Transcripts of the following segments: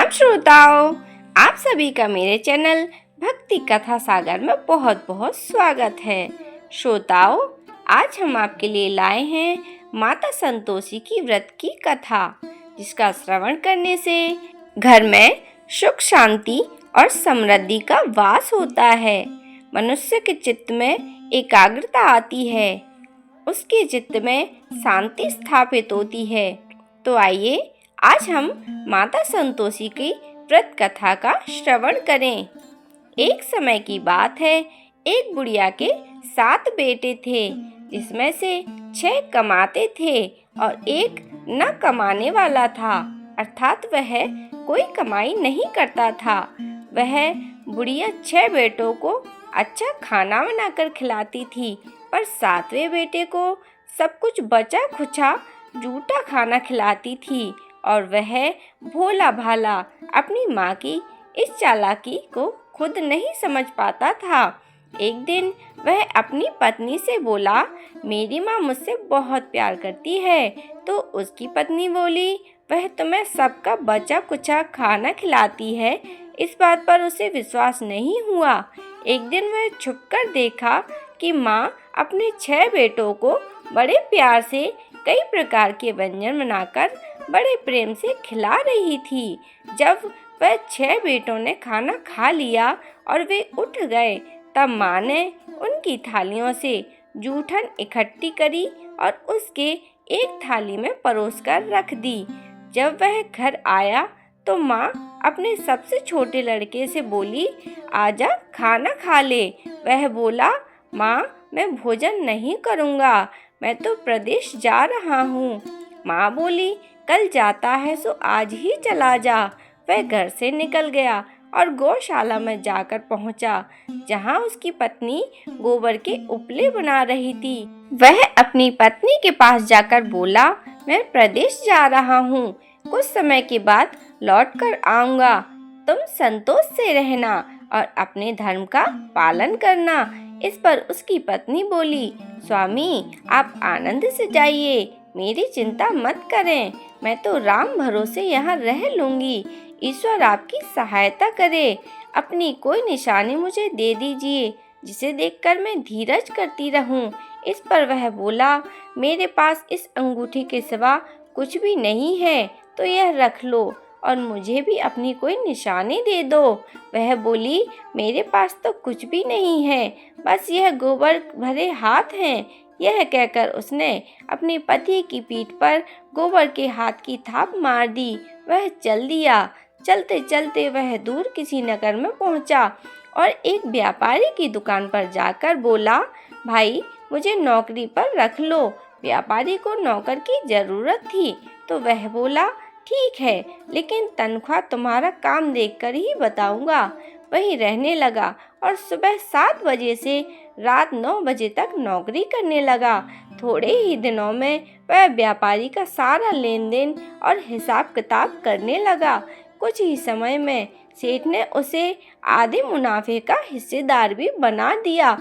प्रणाम श्रोताओं, आप सभी का मेरे चैनल भक्ति कथा सागर में बहुत बहुत स्वागत है। श्रोताओं, आज हम आपके लिए लाए हैं माता संतोषी की व्रत की कथा, जिसका श्रवण करने से घर में सुख शांति और समृद्धि का वास होता है। मनुष्य के चित्त में एकाग्रता आती है, उसके चित्त में शांति स्थापित होती है। तो आइए आज हम माता संतोषी की व्रत कथा का श्रवण करें। एक समय की बात है, एक बुढ़िया के 7 बेटे थे, जिसमें से 6 कमाते थे और एक न कमाने वाला था, अर्थात वह कोई कमाई नहीं करता था। वह बुढ़िया 6 बेटों को अच्छा खाना बनाकर खिलाती थी, पर 7वें बेटे को सब कुछ बचा खुचा जूठा खाना खिलाती थी और वह भोला भाला अपनी माँ की इस चालाकी को खुद नहीं समझ पाता था। एक दिन वह अपनी पत्नी से बोला, मेरी माँ मुझसे बहुत प्यार करती है। तो उसकी पत्नी बोली, वह तुम्हें सबका बचा कुचा खाना खिलाती है। इस बात पर उसे विश्वास नहीं हुआ। एक दिन वह छुपकर देखा कि माँ अपने 6 बेटों को बड़े प्यार से कई प्रकार के व्यंजन बनाकर बड़े प्रेम से खिला रही थी। जब वह 6 बेटों ने खाना खा लिया और वे उठ गए, तब माँ ने उनकी थालियों से जूठन इकट्ठी करी और उसके एक थाली में परोसकर रख दी। जब वह घर आया तो माँ अपने सबसे छोटे लड़के से बोली, आजा खाना खा ले। वह बोला, माँ मैं भोजन नहीं करूँगा, मैं तो प्रदेश जा रहा हूँ। माँ बोली, कल जाता है सो आज ही चला जा। वह घर से निकल गया और गौशाला में जाकर पहुंचा, जहां उसकी पत्नी गोबर के उपले बना रही थी। वह अपनी पत्नी के पास जाकर बोला, मैं प्रदेश जा रहा हूँ, कुछ समय के बाद लौट कर आऊँगा। तुम संतोष से रहना और अपने धर्म का पालन करना। इस पर उसकी पत्नी बोली, स्वामी आप आनंद से जाइए, मेरी चिंता मत करें, मैं तो राम भरोसे यहाँ रह लूँगी। ईश्वर आपकी सहायता करे। अपनी कोई निशानी मुझे दे दीजिए, जिसे देखकर मैं धीरज करती रहूं। इस पर वह बोला, मेरे पास इस अंगूठी के सिवा कुछ भी नहीं है, तो यह रख लो और मुझे भी अपनी कोई निशानी दे दो। वह बोली, मेरे पास तो कुछ भी नहीं है, बस यह गोबर भरे हाथ हैं। यह कहकर उसने अपने पति की पीठ पर गोबर के हाथ की थाप मार दी। वह चल दिया। चलते चलते वह दूर किसी नगर में पहुंचा और एक व्यापारी की दुकान पर जाकर बोला, भाई मुझे नौकरी पर रख लो। व्यापारी को नौकर की जरूरत थी, तो वह बोला, ठीक है, लेकिन तनख्वाह तुम्हारा काम देखकर ही बताऊंगा। वहीं रहने लगा और सुबह 7 बजे से रात 9 बजे तक नौकरी करने लगा। थोड़े ही दिनों में वह व्यापारी का सारा लेन देन और हिसाब किताब करने लगा। कुछ ही समय में सेठ ने उसे आधे मुनाफे का हिस्सेदार भी बना दिया।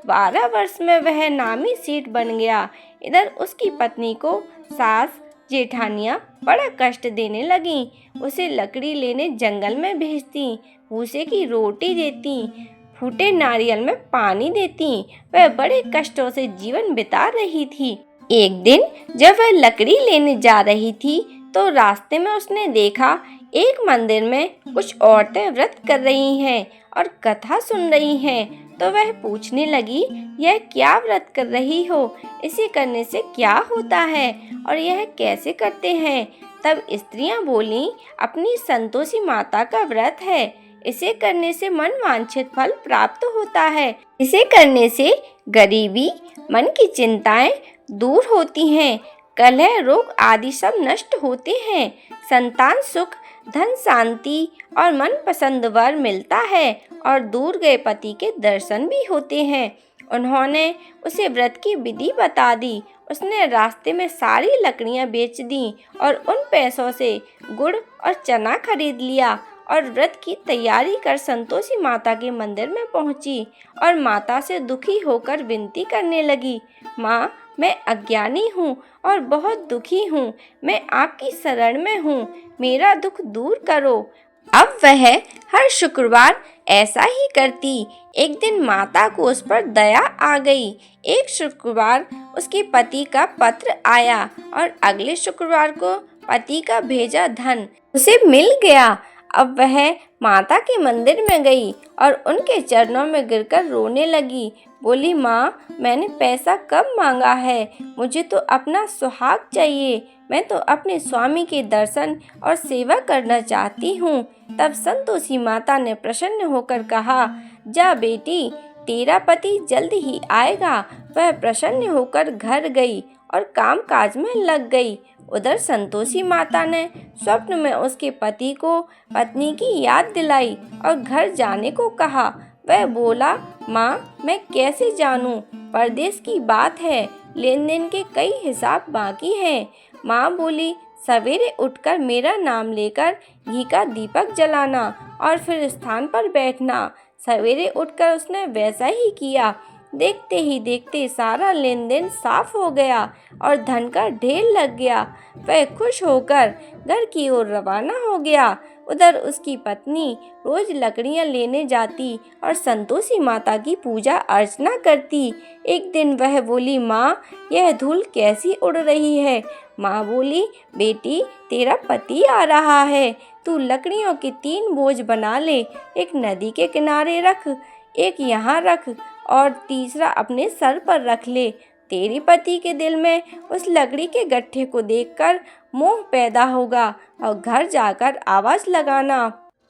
12 वर्ष में वह नामी सेठ बन गया। इधर उसकी पत्नी को सास जेठानियाँ बड़ा कष्ट देने लगीं। उसे लकड़ी लेने जंगल में भेजती, भूसे की रोटी देती, फूटे नारियल में पानी देती। वह बड़े कष्टों से जीवन बिता रही थी। एक दिन जब वह लकड़ी लेने जा रही थी, तो रास्ते में उसने देखा एक मंदिर में कुछ औरतें व्रत कर रही हैं और कथा सुन रही हैं। तो वह पूछने लगी, यह क्या व्रत कर रही हो? इसे करने से क्या होता है और यह कैसे करते हैं? तब स्त्रियां बोलीं, अपनी संतोषी माता का व्रत है। इसे करने से मन वांछित फल प्राप्त होता है। इसे करने से गरीबी, मन की चिंताएं दूर होती हैं, कलह रोग आदि सब नष्ट होते हैं, संतान सुख, धन शांति और मन पसंद वर मिलता है और दूर गए पति के दर्शन भी होते हैं। उन्होंने उसे व्रत की विधि बता दी। उसने रास्ते में सारी लकड़ियां बेच दी और उन पैसों से गुड़ और चना खरीद लिया और व्रत की तैयारी कर संतोषी माता के मंदिर में पहुंची और माता से दुखी होकर विनती करने लगी, माँ मैं अज्ञानी हूँ और बहुत दुखी हूँ, मैं आपकी शरण में हूँ, मेरा दुख दूर करो। अब वह हर शुक्रवार ऐसा ही करती। एक दिन माता को उस पर दया आ गई। एक शुक्रवार उसके पति का पत्र आया और अगले शुक्रवार को पति का भेजा धन उसे मिल गया। अब वह माता के मंदिर में गई और उनके चरणों में गिरकर रोने लगी। बोली, माँ, मैंने पैसा कब मांगा है? मुझे तो अपना सुहाग चाहिए। मैं तो अपने स्वामी के दर्शन और सेवा करना चाहती हूँ। तब संतोषी माता ने प्रसन्न होकर कहा, जा बेटी, तेरा पति जल्द ही आएगा। वह प्रसन्न होकर घर गई और काम काज में लग गई। उधर संतोषी माता ने स्वप्न में उसके पति को पत्नी की याद दिलाई और घर जाने को कहा। वह बोला, माँ, मैं कैसे जानूं? परदेश की बात है, लेन देन के कई हिसाब बाकी हैं। माँ बोली, सवेरे उठकर मेरा नाम लेकर घी का दीपक जलाना और फिर स्थान पर बैठना। सवेरे उठकर उसने वैसा ही किया। देखते ही देखते सारा लेन देन साफ हो गया और धन का ढेर लग गया। वह खुश होकर घर की ओर रवाना हो गया। उधर उसकी पत्नी रोज लकड़ियां लेने जाती और संतोषी माता की पूजा अर्चना करती। एक दिन वह बोली, माँ, यह धूल कैसी उड़ रही है? माँ बोली, बेटी, तेरा पति आ रहा है। तू लकड़ियों के 3 बोझ बना ले। एक नदी के किनारे रख, एक यहाँ रख और तीसरा अपने सर पर रख ले। तेरे पति के दिल में उस लकड़ी के गट्ठे को देखकर मोह पैदा होगा और घर जाकर आवाज लगाना,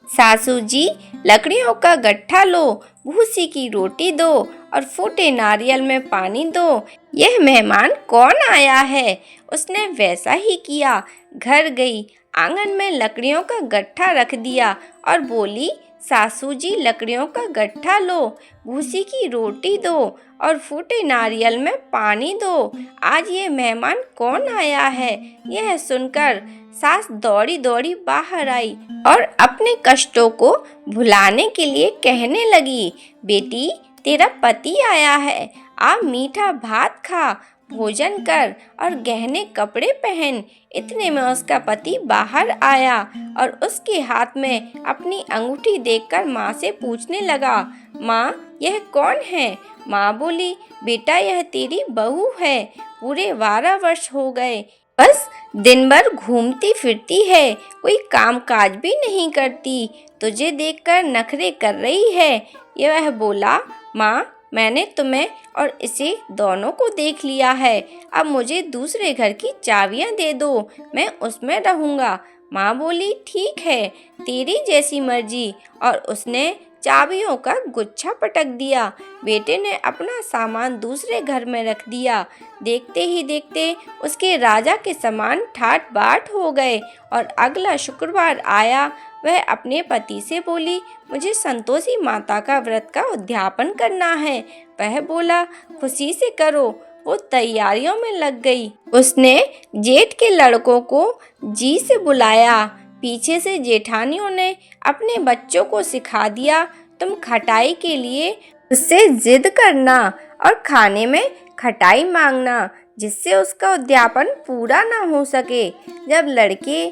सासू जी, लकड़ियों का गट्ठा लो, भूसी की रोटी दो और फूटे नारियल में पानी दो। यह मेहमान कौन आया है? उसने वैसा ही किया। घर गई, आंगन में लकड़ियों का गट्ठा रख दिया और बोली, सासू जी, लकड़ियों का गट्ठा लो, भूसी की रोटी दो और फूटे नारियल में पानी दो। आज ये मेहमान कौन आया है? यह सुनकर सास दौड़ी दौड़ी बाहर आई और अपने कष्टों को भुलाने के लिए कहने लगी, बेटी, तेरा पति आया है। आ मीठा भात खा, भोजन कर और गहने कपड़े पहन। इतने में उसका पति बाहर आया और उसके हाथ में अपनी अंगूठी देखकर माँ से पूछने लगा, माँ, यह कौन है? माँ बोली, बेटा, यह तेरी बहू है। पूरे 12 वर्ष हो गए, बस दिन भर घूमती फिरती है, कोई काम काज भी नहीं करती। तुझे देखकर नखरे कर रही है। यह बोला, माँ, मैंने तुम्हें और इसे दोनों को देख लिया है। अब मुझे दूसरे घर की चाबियां दे दो, मैं उसमें रहूंगा। माँ बोली, ठीक है, तेरी जैसी मर्जी। और उसने चाबियों का गुच्छा पटक दिया। बेटे ने अपना सामान दूसरे घर में रख दिया। देखते ही देखते उसके राजा के समान ठाट बाट हो गए। और अगला शुक्रवार आया। वह अपने पति से बोली, मुझे संतोषी माता का व्रत का उद्यापन करना है। वह बोला, खुशी से करो। वो तैयारियों में लग गई। उसने जेठ के लड़कों को जी से बुलाया। पीछे से जेठानियों ने अपने बच्चों को सिखा दिया, तुम खटाई के लिए उससे जिद करना और खाने में खटाई मांगना, जिससे उसका उद्यापन पूरा ना हो सके। जब लड़के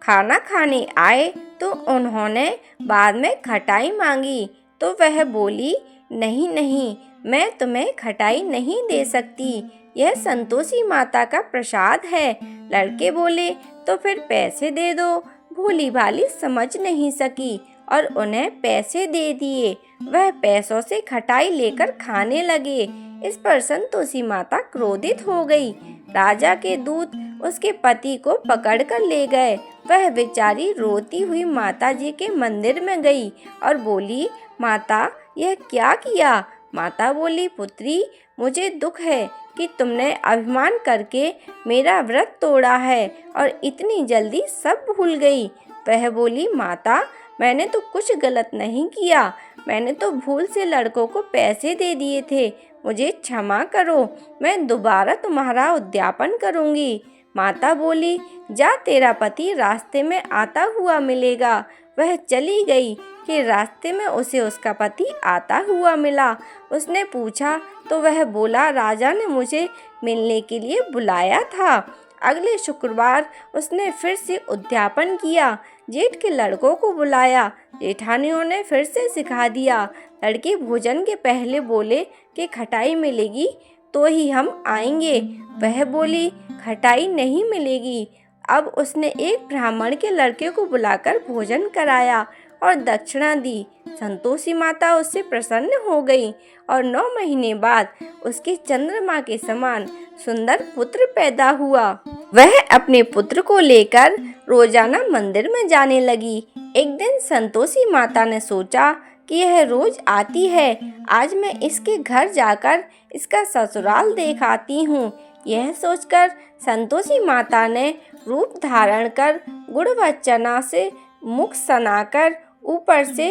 खाना खाने आए तो उन्होंने बाद में खटाई मांगी तो वह बोली, नहीं नहीं, मैं तुम्हें खटाई नहीं दे सकती, यह संतोषी माता का प्रसाद है। लड़के बोले, तो फिर पैसे दे दो। भोली भाली समझ नहीं सकी और उन्हें पैसे दे दिए। वह पैसों से खटाई लेकर खाने लगे। इस पर संतोषी माता क्रोधित हो गई। राजा के दूत उसके पति को पकड़कर ले गए। वह बेचारी रोती हुई माता जी के मंदिर में गई और बोली, माता, यह क्या किया? माता बोली, पुत्री, मुझे दुख है कि तुमने अभिमान करके मेरा व्रत तोड़ा है और इतनी जल्दी सब भूल गई। वह बोली, माता, मैंने तो कुछ गलत नहीं किया, मैंने तो भूल से लड़कों को पैसे दे दिए थे। मुझे क्षमा करो, मैं दोबारा तुम्हारा उद्यापन करूंगी। माता बोली, जा, तेरा पति रास्ते में आता हुआ मिलेगा। वह चली गई कि रास्ते में उसे उसका पति आता हुआ मिला। उसने पूछा तो वह बोला, राजा ने मुझे मिलने के लिए बुलाया था। अगले शुक्रवार उसने फिर से उद्यापन किया। जेठ के लड़कों को बुलाया। जेठानियों ने फिर से सिखा दिया। लड़के भोजन के पहले बोले कि खटाई मिलेगी तो ही हम आएंगे। वह बोली खटाई नहीं मिलेगी। अब उसने एक ब्राह्मण के लड़के को बुलाकर भोजन कराया और दक्षिणा दी। संतोषी माता उससे प्रसन्न हो गई और 9 महीने बाद उसके चंद्रमा के समान सुंदर पुत्र पैदा हुआ। वह अपने पुत्र को लेकर रोजाना मंदिर में जाने लगी। एक दिन संतोषी माता ने सोचा कि यह रोज आती है, आज मैं इसके घर जाकर इसका ससुराल देख आती हूँ। यह सोचकर संतोषी माता ने रूप धारण कर गुड़ व चना से मुख सनाकर ऊपर से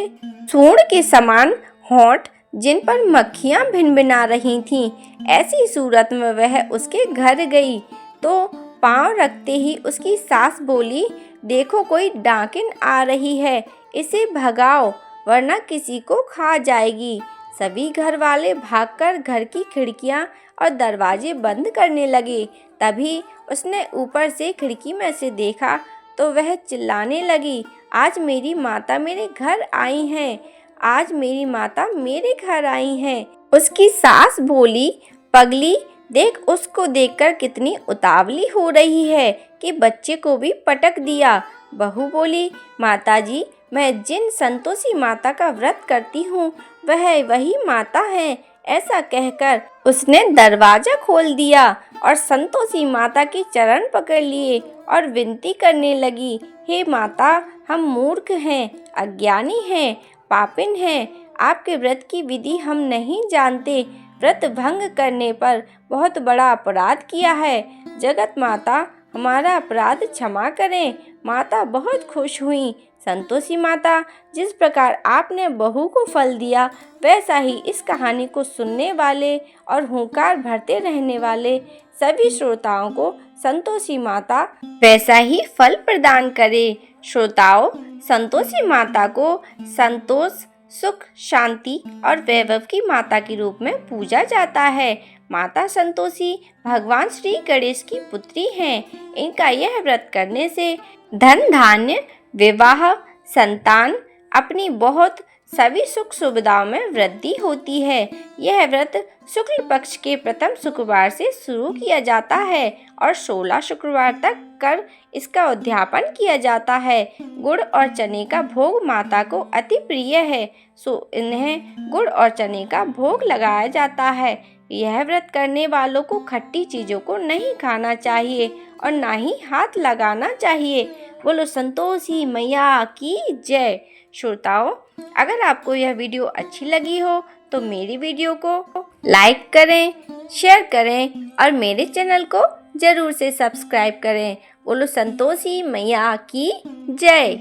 सूंड के समान होंठ जिन पर मक्खियां भिनभिना रही थीं, ऐसी सूरत में वह उसके घर गई तो पांव रखते ही उसकी सास बोली, देखो कोई डाकिन आ रही है, इसे भगाओ वरना किसी को खा जाएगी। सभी घर वाले भागकर घर की खिड़कियां और दरवाजे बंद करने लगे। तभी उसने ऊपर से खिड़की में से देखा तो वह चिल्लाने लगी, आज मेरी माता मेरे घर आई हैं, आज मेरी माता मेरे घर आई हैं। उसकी सास बोली, पगली देख उसको देखकर कितनी उतावली हो रही है कि बच्चे को भी पटक दिया। बहू बोली, माताजी मैं जिन संतोषी माता का व्रत करती हूँ वह वही माता है। ऐसा कहकर उसने दरवाजा खोल दिया और संतोषी माता के चरण पकड़ लिए और विनती करने लगी, हे माता हम मूर्ख हैं, अज्ञानी हैं, पापिन हैं, आपके व्रत की विधि हम नहीं जानते, व्रत भंग करने पर बहुत बड़ा अपराध किया है, जगत माता हमारा अपराध क्षमा करें। माता बहुत खुश हुई। संतोषी माता, जिस प्रकार आपने बहू को फल दिया वैसा ही इस कहानी को सुनने वाले और हुंकार भरते रहने वाले सभी श्रोताओं को संतोषी माता वैसा ही फल प्रदान करे। श्रोताओं, संतोषी माता को संतोष, सुख, शांति और वैभव की माता के रूप में पूजा जाता है। माता संतोषी भगवान श्री गणेश की पुत्री हैं। इनका यह व्रत करने से धन धान्य, विवाह, संतान, अपनी बहुत सभी सुख सुविधाओं में वृद्धि होती है। यह व्रत शुक्ल पक्ष के प्रथम शुक्रवार से शुरू किया जाता है और 16 शुक्रवार तक कर इसका उद्यापन किया जाता है। गुड़ और चने का भोग माता को अति प्रिय है, सो इन्हें गुड़ और चने का भोग लगाया जाता है। यह व्रत करने वालों को खट्टी चीजों को नहीं खाना चाहिए और ना ही हाथ लगाना चाहिए। बोलो संतोषी मैया की जय। श्रोताओं, अगर आपको यह वीडियो अच्छी लगी हो तो मेरी वीडियो को लाइक करें, शेयर करें और मेरे चैनल को जरूर से सब्सक्राइब करें। बोलो संतोषी मैया की जय।